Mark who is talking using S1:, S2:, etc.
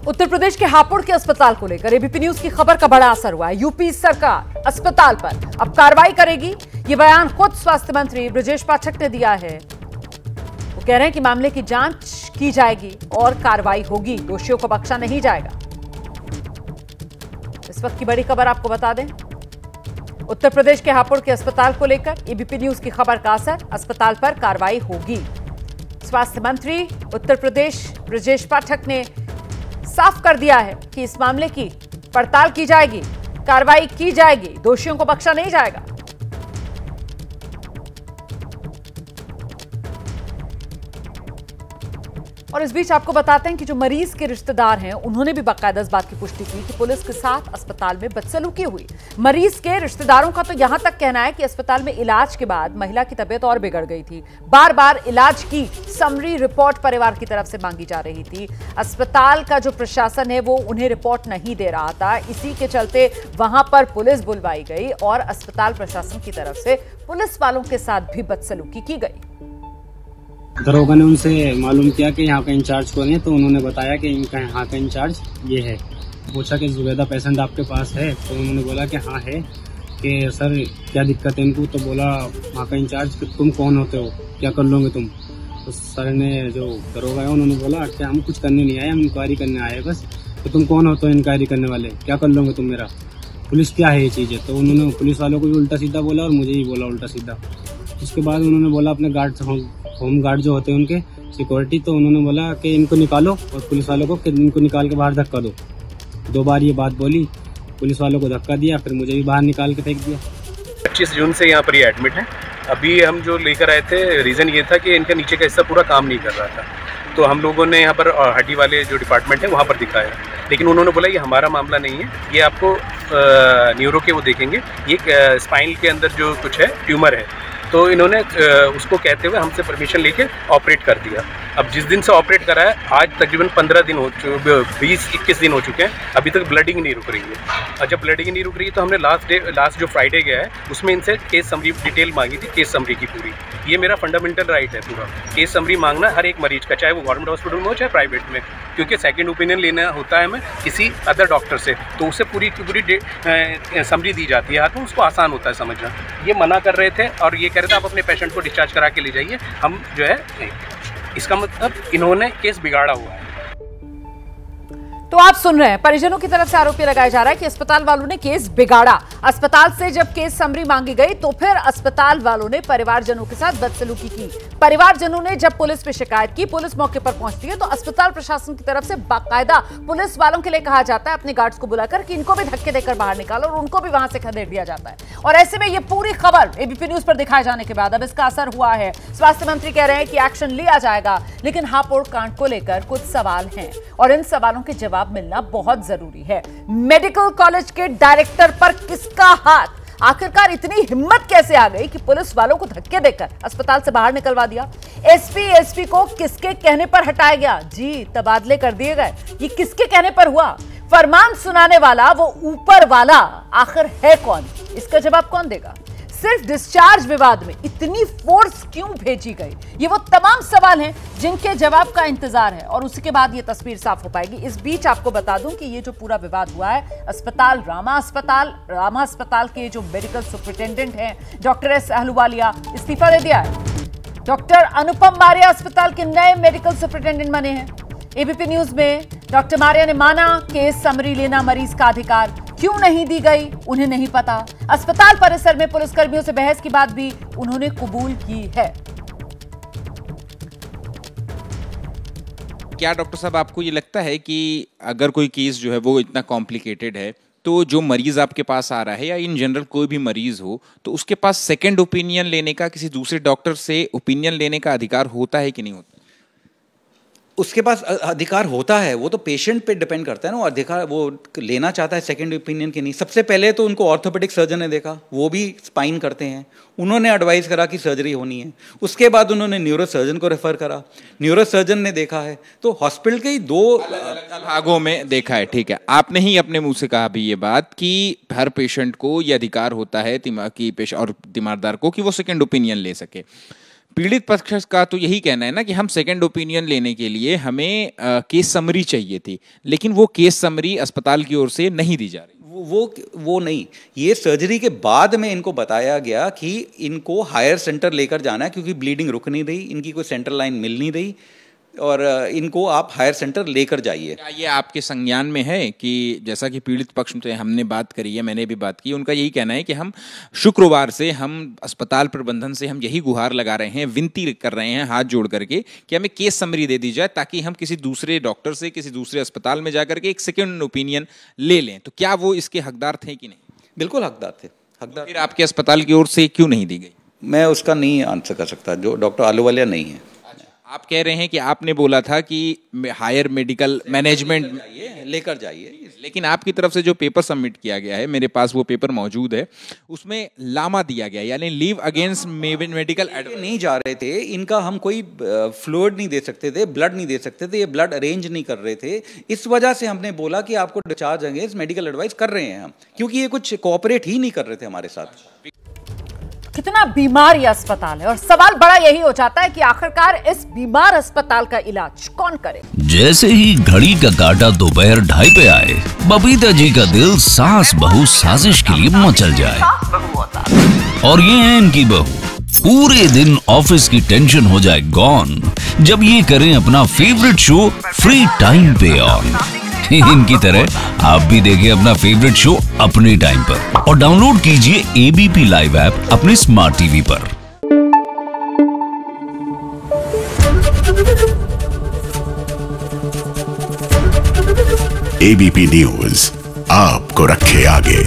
S1: उत्तर प्रदेश के हापुड़ के अस्पताल को लेकर एबीपी न्यूज की खबर का बड़ा असर हुआ है। यूपी सरकार अस्पताल पर अब कार्रवाई करेगी। ये बयान खुद स्वास्थ्य मंत्री ब्रजेश पाठक ने दिया है। वो कह रहे हैं कि मामले की जांच की जाएगी और कार्रवाई होगी, दोषियों को बख्शा नहीं जाएगा। इस वक्त की बड़ी खबर आपको बता दें, उत्तर प्रदेश के हापुड़ के अस्पताल को लेकर एबीपी न्यूज की खबर का असर, अस्पताल पर कार्रवाई होगी। स्वास्थ्य मंत्री उत्तर प्रदेश ब्रजेश पाठक ने साफ कर दिया है कि इस मामले की पड़ताल की जाएगी, कार्रवाई की जाएगी, दोषियों को बख्शा नहीं जाएगा। और इस बीच आपको बताते हैं कि जो मरीज के रिश्तेदार हैं उन्होंने भी बाकायदा इस बात की पुष्टि की कि पुलिस के साथ अस्पताल में बदसलूकी हुई। मरीज के रिश्तेदारों का तो यहां तक कहना है कि अस्पताल में इलाज के बाद महिला की तबीयत और बिगड़ गई थी। बार बार इलाज की समरी रिपोर्ट परिवार की तरफ से मांगी जा रही थी। अस्पताल का जो प्रशासन है वो उन्हें रिपोर्ट नहीं दे रहा था। इसी के चलते वहां पर पुलिस बुलवाई गई और अस्पताल प्रशासन की तरफ से पुलिस वालों के साथ भी बदसलूकी की गई।
S2: दरोगा ने उनसे मालूम किया कि यहाँ का इंचार्ज कौन है, तो उन्होंने बताया कि इनका यहाँ का इंचार्ज ये है। पूछा कि जुबैदा पेशेंट आपके पास है, तो उन्होंने बोला कि हाँ है। कि सर क्या दिक्कत है इनको, तो बोला वहाँ का इंचार्ज कि तुम कौन होते हो, क्या कर लोगे तुम। तो सर ने जो दरोगा है उन्होंने बोला कि हम कुछ करने नहीं आए, हम इंक्वायरी करने आए बस। तो तुम कौन होते हो इंक्वायरी करने वाले, क्या कर लोगे तुम मेरा, पुलिस क्या है ये चीज़ है। तो उन्होंने पुलिस वालों को भी उल्टा सीधा बोला और मुझे ही बोला उल्टा सीधा। उसके बाद उन्होंने बोला अपने गार्ड होम गार्ड जो होते हैं उनके सिक्योरिटी, तो उन्होंने बोला कि इनको निकालो और पुलिस वालों को कि इनको निकाल के बाहर धक्का दो। 2 बार ये बात बोली, पुलिस वालों को धक्का दिया, फिर मुझे भी बाहर निकाल के फेंक दिया।
S3: 25 जून से यहाँ पर ये एडमिट है। अभी हम जो लेकर आए थे, रीज़न ये था कि इनका नीचे का हिस्सा पूरा काम नहीं कर रहा था, तो हम लोगों ने यहाँ पर हड्डी वाले जो डिपार्टमेंट है वहाँ पर दिखाया, लेकिन उन्होंने बोला ये हमारा मामला नहीं है, ये आपको न्यूरो के वो देखेंगे, ये स्पाइन के अंदर जो कुछ है ट्यूमर है। तो इन्होंने उसको कहते हुए हमसे परमिशन लेके ऑपरेट कर दिया। अब जिस दिन से ऑपरेट करा है आज तकरीबन 15 दिन हो 20-21 दिन हो चुके हैं, अभी तक ब्लडिंग नहीं रुक रही है। और जब ब्लडिंग नहीं रुक रही है तो हमने लास्ट जो फ्राइडे गया है उसमें इनसे केस समरी डिटेल मांगी थी, केस समरी की पूरी। ये मेरा फंडामेंटल राइट है पूरा, केस समरी मांगना हर एक मरीज का, चाहे वो गवर्नमेंट हॉस्पिटल में हो चाहे प्राइवेट में, क्योंकि सेकंड ओपिनियन लेना होता है हमें किसी अदर डॉक्टर से, तो उसे पूरी की पूरी समरी दी जाती है, तो उसको आसान होता है समझना। ये मना कर रहे थे और ये कह रहे थे आप अपने पेशेंट को डिस्चार्ज करा के ले जाइए, हम जो है इसका मतलब इन्होंने केस बिगाड़ा हुआ है।
S1: तो आप सुन रहे हैं, परिजनों की तरफ से आरोप लगाया जा रहा है कि अस्पताल वालों ने केस बिगाड़ा। अस्पताल से जब केस समरी मांगी गई तो फिर अस्पताल वालों ने परिवारजनों के साथ बदसलूकी की। परिवारजनों ने जब पुलिस पे शिकायत की, पुलिस मौके पर पहुंचती है तो अस्पताल प्रशासन की तरफ से बाकायदा पुलिस वालों के लिए कहा जाता है अपने गार्ड्स को बुलाकर कि इनको भी धक्के देकर बाहर निकालो और उनको भी वहां से खदेड़ दिया जाता है। और ऐसे में ये पूरी खबर एबीपी न्यूज पर दिखाए जाने के बाद अब इसका असर हुआ है। स्वास्थ्य मंत्री कह रहे हैं कि एक्शन लिया जाएगा, लेकिन हापुड़ कांड को लेकर कुछ सवाल हैं और इन सवालों के जवाब मिलना बहुत जरूरी है। मेडिकल कॉलेज के डायरेक्टर पर किसका हाथ? आखिरकार इतनी हिम्मत कैसे आ गई कि पुलिस वालों को धक्के देकर अस्पताल से बाहर निकलवा दिया? एसपी को किसके कहने पर हटाया गया? जी, तबादले कर दिए गए। ये किसके कहने पर हुआ? फरमान सुनाने वाला वो ऊपर वाला आखिर है कौन? इसका जवाब कौन देगा? सिर्फ डिस्चार्ज विवाद में इतनी फोर्स क्यों भेजी गई? ये वो तमाम सवाल हैं जिनके जवाब का इंतजार है और उसके बाद ये तस्वीर साफ हो पाएगी। इस बीच आपको बता दूं कि ये जो पूरा विवाद हुआ है, रामा अस्पताल के जो मेडिकल सुपरिटेंडेंट हैं डॉक्टर एस अहलूवालिया इस्तीफा दे दिया है। डॉक्टर अनुपम मारिया अस्पताल के नए मेडिकल सुपरिटेंडेंट बने हैं। एबीपी न्यूज में डॉक्टर मारिया ने माना केस समरी लेना मरीज का अधिकार, क्यों नहीं दी गई उन्हें नहीं पता। अस्पताल परिसर में पुलिसकर्मियों से बहस की बात भी उन्होंने कबूल की है।
S4: क्या डॉक्टर साहब आपको ये लगता है कि अगर कोई केस जो है वो इतना कॉम्प्लिकेटेड है तो जो मरीज आपके पास आ रहा है या इन जनरल कोई भी मरीज हो तो उसके पास सेकंड ओपिनियन लेने का, किसी दूसरे डॉक्टर से ओपिनियन लेने का अधिकार होता है कि नहीं होता?
S5: उसके पास अधिकार होता है, वो तो पेशेंट पे डिपेंड करता है ना, वो अधिकार वो लेना चाहता है सेकंड ओपिनियन के नहीं। सबसे पहले तो उनको ऑर्थोपेडिक सर्जन ने देखा, वो भी स्पाइन करते हैं, उन्होंने एडवाइस करा कि सर्जरी होनी है। उसके बाद उन्होंने न्यूरो सर्जन को रेफर करा, न्यूरो सर्जन ने देखा है। तो हॉस्पिटल के ही 2
S4: भागों में देखा है, ठीक है। आपने ही अपने मुंह से कहा भी ये बात कि हर पेशेंट को ये अधिकार होता है, दिमागी पेशेंट और तीमारदार को, कि वो सेकंड ओपिनियन ले सके। पीड़ित पक्ष का तो यही कहना है ना कि हम सेकंड ओपिनियन लेने के लिए हमें केस समरी चाहिए थी, लेकिन वो केस समरी अस्पताल की ओर से नहीं दी जा रही।
S5: वो नहीं, ये सर्जरी के बाद में इनको बताया गया कि इनको हायर सेंटर लेकर जाना है क्योंकि ब्लीडिंग रुक नहीं रही, इनकी कोई सेंट्रल लाइन मिल नहीं रही और इनको आप हायर सेंटर लेकर जाइए।
S4: क्या ये आपके संज्ञान में है कि जैसा कि पीड़ित पक्ष से हमने बात करी है, मैंने भी बात की, उनका यही कहना है कि हम शुक्रवार से हम अस्पताल प्रबंधन से हम यही गुहार लगा रहे हैं, विनती कर रहे हैं हाथ जोड़ करके कि हमें केस समरी दे दी जाए ताकि हम किसी दूसरे डॉक्टर से किसी दूसरे अस्पताल में जाकर के एक सेकेंड ओपिनियन ले लें। तो क्या वो इसके हकदार थे कि नहीं?
S5: बिल्कुल हकदार थे। हकदार
S4: फिर आपके अस्पताल की ओर से क्यों नहीं दी गई?
S5: मैं उसका नहीं आंसर कर सकता, जो डॉक्टर आलूवालिया नहीं है।
S4: आप कह रहे हैं कि आपने बोला था कि हायर मेडिकल मैनेजमेंट
S5: लेकर जाइए,
S4: लेकिन आपकी तरफ से जो पेपर सबमिट किया गया है, मेरे पास वो पेपर मौजूद है, उसमें लामा दिया गया यानी लीव अगेंस्ट मेडिकल एडवाइस।
S5: नहीं जा रहे थे, इनका हम कोई फ्लूइड नहीं दे सकते थे, ब्लड नहीं दे सकते थे, ये ब्लड अरेंज नहीं कर रहे थे। इस वजह से हमने बोला कि आपको डिस्चार्ज अगेंस्ट मेडिकल एडवाइस कर रहे हैं हम, क्योंकि ये कुछ कोऑपरेट ही नहीं कर रहे थे हमारे साथ।
S1: कितना बीमार ये अस्पताल है और सवाल बड़ा यही हो जाता है कि आखिरकार इस बीमार अस्पताल का इलाज कौन करे।
S6: जैसे ही घड़ी का काटा दोपहर 2:30 पे आए, बबीता जी का दिल सास बहू साजिश के लिए मचल जाए। और ये है इनकी बहू, पूरे दिन ऑफिस की टेंशन हो जाए गॉन जब ये करें अपना फेवरेट शो फ्री टाइम पे ऑन। इनकी तरह आप भी देखिए अपना फेवरेट शो अपने टाइम पर और डाउनलोड कीजिए एबीपी लाइव ऐप अपने स्मार्ट टीवी पर।
S7: एबीपी न्यूज आपको रखे आगे।